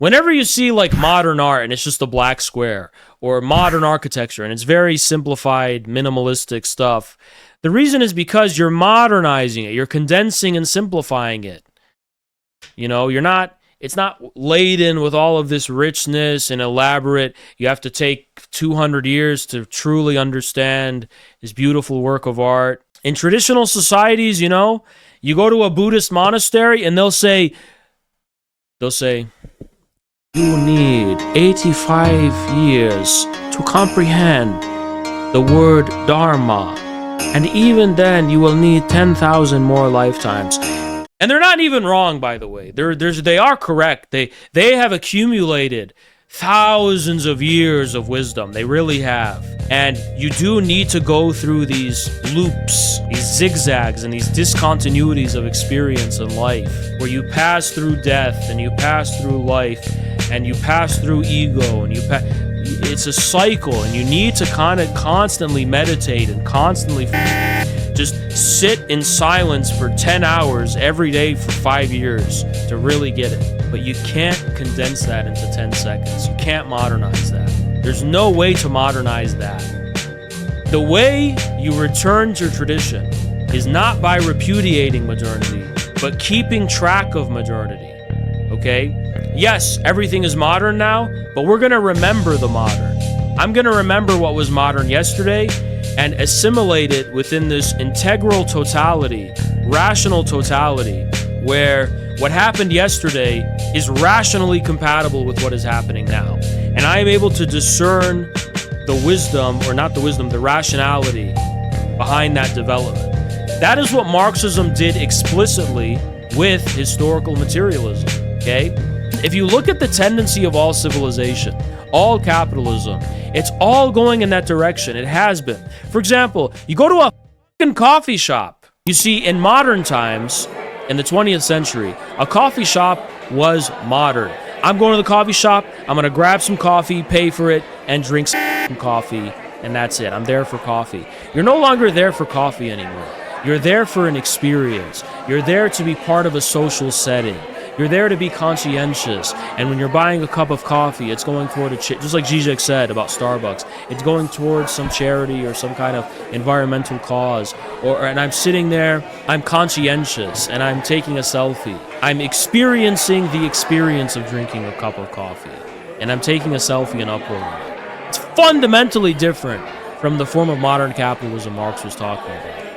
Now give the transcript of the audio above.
Whenever you see like modern art and it's just a black square, or modern architecture and it's very simplified, minimalistic stuff, the reason is because you're modernizing it, you're condensing and simplifying it. You know, it's not laden with all of this richness and elaborate. You have to take 200 years to truly understand this beautiful work of art. In traditional societies, you know, you go to a Buddhist monastery and they'll say, you need 85 years to comprehend the word Dharma. And even then, you will need 10,000 more lifetimes. And they're not even wrong, by the way. They are correct. They have accumulated thousands of years of wisdom. They really have. And you do need to go through these loops, these zigzags, and these discontinuities of experience in life, where you pass through death, and you pass through life, and you pass through ego, and it's a cycle, and you need to kind of constantly meditate and constantly just sit in silence for 10 hours every day for 5 years to really get it. But you can't condense that into 10 seconds. You can't modernize that. There's no way to modernize that. The way you return to tradition is not by repudiating modernity, but keeping track of modernity. Okay? Yes, everything is modern now, but we're going to remember the modern. I'm going to remember what was modern yesterday and assimilate it within this integral totality, rational totality, where what happened yesterday is rationally compatible with what is happening now. And I am able to discern the wisdom, or not the wisdom, the rationality behind that development. That is what Marxism did explicitly with historical materialism, okay? If you look at the tendency of all civilization, all capitalism, it's all going in that direction. It has been. For example, you go to a fucking coffee shop. You see, in modern times, in the 20th century, a coffee shop was modern. I'm going to the coffee shop, I'm going to grab some coffee, pay for it, and drink some coffee, and that's it. I'm there for coffee. You're no longer there for coffee anymore. You're there for an experience. You're there to be part of a social setting. You're there to be conscientious, and when you're buying a cup of coffee, it's going toward just like Zizek said about Starbucks, it's going towards some charity or some kind of environmental cause. And I'm sitting there, I'm conscientious, and I'm taking a selfie. I'm experiencing the experience of drinking a cup of coffee, and I'm taking a selfie and uploading it. It's fundamentally different from the form of modern capitalism Marx was talking about.